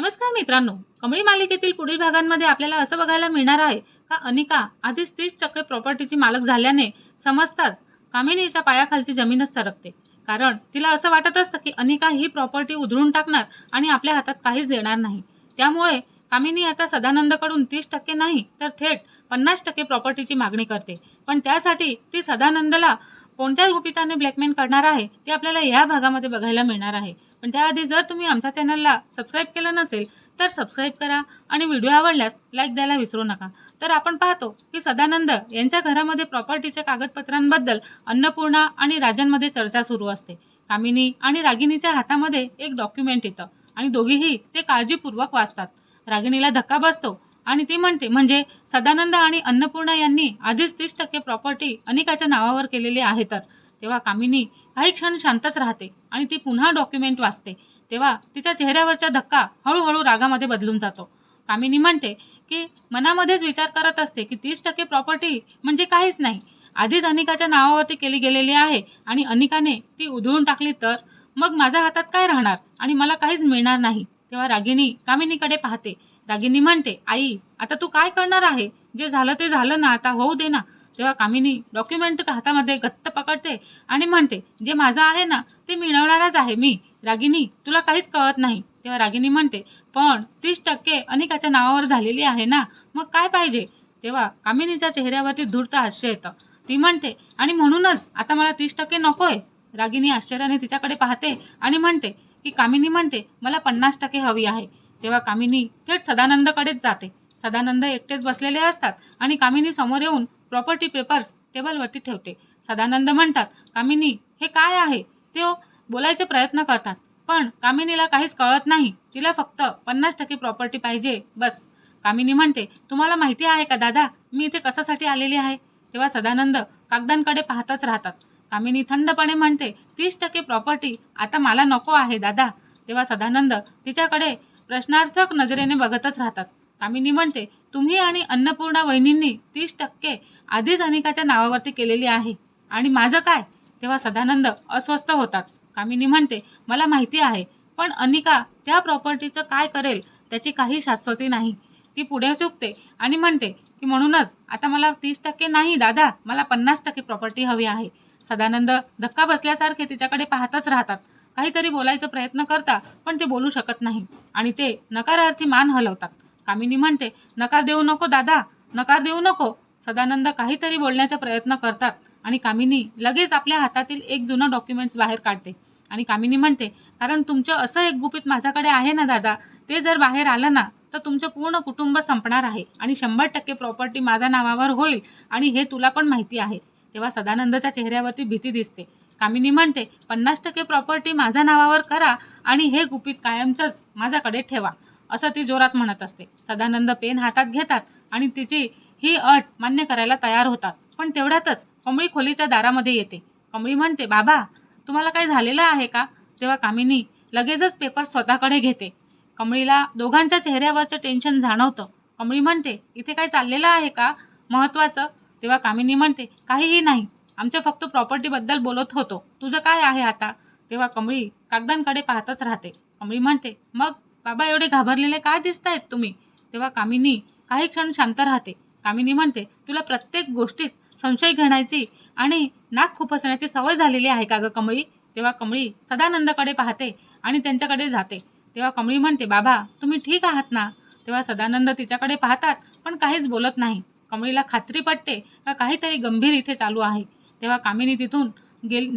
नमस्कार मित्रांनो, कमळी मालिकेतील पुढील भागांमध्ये आपल्याला असं बघायला मिळणार आहे का अनिका आधीच 30% प्रॉपर्टीची मालक झाल्याने समजताच कामिनीच्या पायाखालची जमीनच सरकते. कारण तिला असं वाटत असतं की अनिका ही प्रॉपर्टी उधळून टाकणार आणि आपल्या हातात काहीच देणार नाही. त्यामुळे कामिनी आता सदानंदकडून 30% नाही तर थेट 50% प्रॉपर्टीची मागणी करते. पण त्यासाठी ती सदानंदला कोणत्या गुपिताने ब्लॅकमेल करणार आहे ते आपल्याला या भागामध्ये बघायला मिळणार आहे. पण त्याआधी जर तुम्ही आमच्या चॅनलला सबस्क्राईब केलं नसेल तर सबस्क्राईब करा आणि व्हिडिओ आवडल्यास लाईक द्यायला विसरू नका. तर आपण पाहतो की सदानंद यांच्या घरामध्ये प्रॉपर्टीच्या कागदपत्रांबद्दल अन्नपूर्णा आणि राजनमध्ये चर्चा सुरू असते. कामिनी आणि रागिनीच्या हातामध्ये एक डॉक्युमेंट येतं आणि दोघीही ते काळजीपूर्वक वाचतात. रागिणीला धक्का बसतो आणि ती म्हणते, म्हणजे सदानंद आणि अन्नपूर्णा यांनी आधीच 30% प्रॉपर्टी अनिकाच्या नावावर केलेली आहे तर. तेव्हा कामिनी काही क्षण शांतच राहते आणि ती पुन्हा डॉक्युमेंट वाचते. तेव्हा तिच्या चेहऱ्यावरचा धक्का हळूहळू रागामध्ये बदलून जातो. कामिनी म्हणते की मनामध्येच विचार करत असते की 30% प्रॉपर्टी म्हणजे काहीच नाही, आधीच अनिकाच्या नावावरती केली गेलेली आहे आणि अनिकाने ती उधळून टाकली तर मग माझ्या हातात काय राहणार आणि मला काहीच मिळणार नाही. तेव्हा रागिणी कामिनीकडे पाहते. रागिणी म्हणते, आई आता तू काय करणार आहे? जे झालं ते झालं ना, आता होऊ दे ना. तेव्हा कामिनी डॉक्युमेंट हातामध्ये गत्त पकडते आणि म्हणते, जे माझं आहे ना ते मिळवणारच आहे मी. रागिनी तुला काहीच कळत नाही. तेव्हा रागिनी म्हणते, पण 30% अनिकाच्या नावावर झालेली आहे ना, मग काय पाहिजे? तेव्हा कामिनीच्या चेहऱ्यावरती धूर्त हास्य येतं. ती म्हणते, आणि म्हणूनच आता मला 30% नकोय. रागिनी आश्चर्याने तिच्याकडे पाहते आणि म्हणते की कामिनी म्हणते, मला 50% हवी आहे. तेव्हा कामिनी थेट सदानंदकडेच जाते. सदानंद एकटेच बसलेले असतात आणि कामिनी समोर येऊन प्रॉपर्टी पेपर्स टेबलवरती ठेवते. सदानंद म्हणतात, कामिनी हे काय आहे? ते बोलायचे प्रयत्न करतात पण कामिनीला काहीच कळत नाही. तिला फक्त 50% प्रॉपर्टी पाहिजे बस. कामिनी म्हणते, तुम्हाला माहिती आहे का दादा, मी इथे कशासाठी आलेली आहे? तेव्हा सदानंद कागदांकडे पाहतच राहतात. कामिनी थंडपणे म्हणते, 30% प्रॉपर्टी आता मला नको आहे दादा. तेव्हा सदानंद तिच्याकडे प्रश्नार्थक नजरेने बघतच राहतात. कामिनी म्हणते, तुम्ही आणि अन्नपूर्णा वहिनींनी 30% आधीच अनिकाच्या नावावरती केलेली आहे आणि माझं काय? तेव्हा सदानंद अस्वस्थ होतात. कामिनी म्हणते, मला माहिती आहे, पण अनिका त्या प्रॉपर्टीचं काय करेल त्याची काही शाश्वती नाही. ती पुढे झुकते आणि म्हणते की म्हणूनच आता मला 30% नाही दादा, मला 50% प्रॉपर्टी हवी आहे. सदानंद धक्का बसल्यासारखे तिच्याकडे पाहतच राहतात. काहीतरी बोलायचा प्रयत्न करता पण ते बोलू शकत नाही आणि ते नकारार्थी मान हलवतात. कामिनी म्हणते, नकार देऊ नको दादा, नकार देऊ नको. सदानंद काहीतरी बोलण्याचा प्रयत्न करतात आणि कामिनी लगेच आपल्या हातातील एक जुनं डॉक्युमेंट्स बाहेर काढते आणि कामिनी म्हणते, कारण तुमचं असं एक गुपित माझ्याकडे आहे ना दादा, ते जर बाहेर आलं ना तर तुमचं पूर्ण कुटुंब संपणार आहे आणि 100% प्रॉपर्टी माझ्या नावावर होईल आणि हे तुला पण माहिती आहे. तेव्हा सदानंदच्या चेहऱ्यावरती भीती दिसते. कामिनी म्हणते, 50% प्रॉपर्टी माझ्या नावावर करा आणि हे गुपित कायमचंच माझ्याकडे ठेवा, असं ती जोरात म्हणत असते. सदानंद पेन हातात घेतात आणि तिची ही अट मान्य करायला तयार होतात. पण तेवढ्यातच कमळी खोलीच्या दारामध्ये येते. कमळी म्हणते, बाबा तुम्हाला काय झालेलं आहे का? तेव्हा कामिनी लगेचच पेपर स्वतःकडे घेते. कमळीला दोघांच्या चेहऱ्यावरचं टेन्शन जाणवतं. कमळी म्हणते, इथे काय चाललेलं आहे का महत्वाचं? तेव्हा कामिनी म्हणते, काहीही नाही, आमच्या फक्त प्रॉपर्टी बद्दल बोलत होतो, तुझं काय आहे आता? तेव्हा कमळी कागदांकडे पाहतच राहते. कमळी म्हणते, मग बाबा एवढे घाबरलेले काय दिसतायत तुम्ही? तेव्हा कामिनी काही क्षण शांत राहते. कामिनी म्हणते, तुला प्रत्येक गोष्टीत संशय घेण्याची आणि नाक खुपसण्याची सवय झालेली आहे का ग कमळी? तेव्हा कमळी सदानंदकडे पाहते आणि त्यांच्याकडे जाते. तेव्हा कमळी म्हणते, बाबा तुम्ही ठीक आहात ना? तेव्हा सदानंद तिच्याकडे पाहतात पण काहीच बोलत नाही. कमळीला खात्री पटते का काहीतरी गंभीर इथे चालू आहे. तेव्हा कामिनी तिथून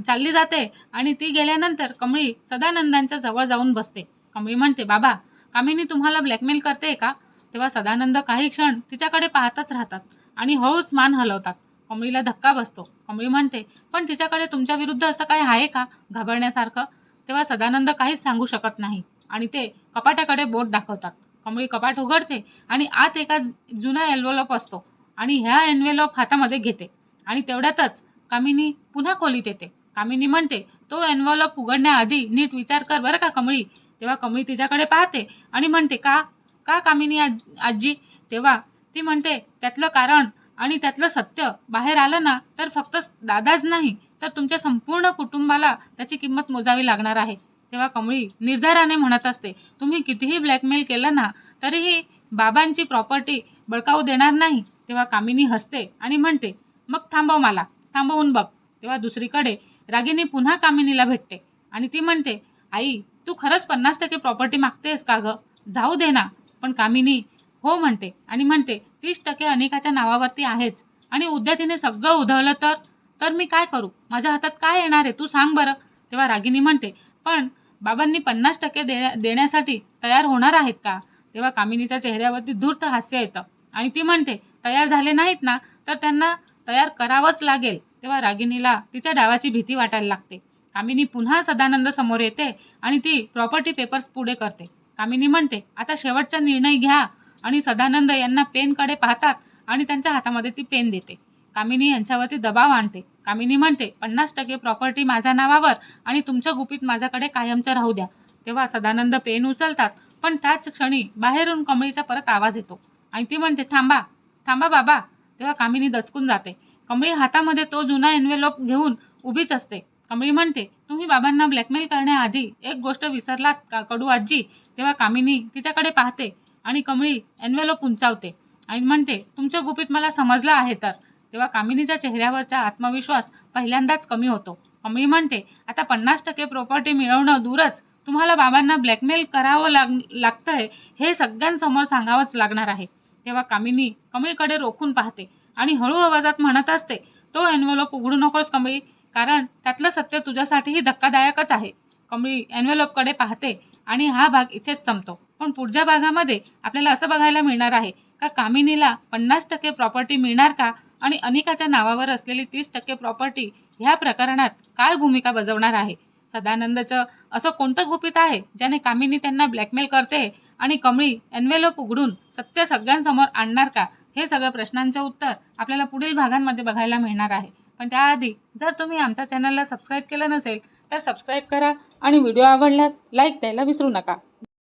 चालली जाते आणि ती गेल्यानंतर कमळी सदानंदांच्या जवळ जाऊन बसते. कमळी म्हणते, बाबा कामिनी तुम्हाला ब्लॅकमेल करते का? तेव्हा सदानंद काही क्षण तिच्याकडे पाहतच राहतात आणि हळूच मान हलवतात. कमळीला धक्का बसतो. कमळी म्हणते, पण तिच्याकडे तुमच्या विरुद्ध असं काय आहे का घाबरण्यासारखं? तेव्हा सदानंद काहीच सांगू शकत नाही आणि ते कपाटाकडे बोट दाखवतात. कमळी कपाट उघडते आणि आत एका जुना एन्व्हलप असतो आणि ह्या एन्व्हलप हातामध्ये घेते आणि तेवढ्यातच कामिनी पुन्हा खोलीत येते. कामिनी म्हणते, तो एन्व्हलप उघडण्याआधी नीट विचार कर बरं का कमळी. तेव्हा कमळी तिच्याकडे पाहते आणि म्हणते, का का कामिनी आजी? तेव्हा ती म्हणते, त्यातलं कारण आणि त्यातलं सत्य बाहेर आलं ना तर फक्त दादाच नाही तर तुमच्या संपूर्ण कुटुंबाला त्याची किंमत मोजावी लागणार आहे. तेव्हा कमळी निर्धाराने म्हणत असते, तुम्ही कितीही ब्लॅकमेल केलं ना तरीही बाबांची प्रॉपर्टी बळकावू देणार नाही. तेव्हा कामिनी हसते आणि म्हणते, मग थांबव मला, थांबवून बघ. तेव्हा दुसरीकडे रागिनी पुन्हा कामिनीला भेटते आणि ती म्हणते, आई तू खरंच 50% प्रॉपर्टी मागतेस का ग? जाऊ दे ना. पण कामिनी हो म्हणते आणि म्हणते 30% अनिकाच्या नावावरती आहेच आणि उद्या तिने सगळं उधळलं तर मी काय करू? माझ्या हातात काय येणार आहे तू सांग बरं. तेव्हा रागिनी म्हणते, पण बाबांनी 50% देण्यासाठी तयार होणार आहेत का? तेव्हा कामिनीच्या चेहऱ्यावरती धूर्त हास्य येतं आणि ती म्हणते, तयार झाले नाहीत ना तर त्यांना तयार करावंच लागेल. तेव्हा रागिनीला तिच्या डावाची भीती वाटायला लागते. कामिनी पुन्हा सदानंद समोर येते आणि ती प्रॉपर्टी पेपर्स पुढे करते. कामिनी म्हणते, आता शेवटचा निर्णय घ्या. आणि सदानंद यांना पेनकडे पाहतात आणि त्यांच्या हातामध्ये ती पेन देते. कामिनी यांच्यावरती दबाव आणते. कामिनी म्हणते, 50% प्रॉपर्टी माझ्या नावावर आणि तुमच्या गुपित माझ्याकडे कायमचं राहू द्या. तेव्हा सदानंद पेन उचलतात, पण त्याच क्षणी बाहेरून कमळीचा परत आवाज येतो आणि ती म्हणते, थांबा थांबा बाबा. तेव्हा कामिनी दचकून जाते. कमळी हातामध्ये तो जुना एन्व्हलप घेऊन उभीच असते. कमळी म्हणते, तुम्ही बाबांना ब्लॅकमेल करण्याआधी एक गोष्ट विसरलात का कडू आजी? तेव्हा कामिनी तिच्याकडे पाहते आणि कमळी एन्व्हलप उंचावते आणि म्हणते, तुमचं गुपित मला समजलं आहे तर. तेव्हा कामिनीच्या चेहऱ्यावरचा आत्मविश्वास पहिल्यांदाच कमी होतो. कमळी म्हणते, आता 50% प्रॉपर्टी मिळवणं दूरच, तुम्हाला बाबांना ब्लॅकमेल करावं लागतंय हे सगळ्यांसमोर सांगावंच लागणार आहे. तेव्हा कामिनी कमळीकडे रोखून पाहते आणि हळू आवाजात म्हणत असते, तो एन्व्हलप उघडू नकोस कमळी, कारण त्यातलं सत्य तुझ्यासाठीही धक्कादायकच आहे. कमळी एन्व्हलपकडे पाहते आणि हा भाग इथेच संपतो. पण पुढच्या भागामध्ये आपल्याला असं बघायला मिळणार आहे का कामिनीला 50% प्रॉपर्टी मिळणार का आणि अनिकाच्या नावावर असलेली 30% प्रॉपर्टी ह्या प्रकरणात काय भूमिका बजावणार आहे. सदानंदचं असं कोणतं गुपित आहे ज्याने कामिनी त्यांना ब्लॅकमेल करते आणि कमळी एन्व्हलप उघडून सत्य सगळ्यांसमोर आणणार का? हे सगळं प्रश्नांचं उत्तर आपल्याला पुढील भागांमध्ये बघायला मिळणार आहे. पण त्याआधी जर तुम्ही आमच्या चॅनलला सबस्क्राईब केलं नसेल तर सबस्क्राईब करा आणि व्हिडिओ आवडल्यास लाईक द्यायला विसरू नका.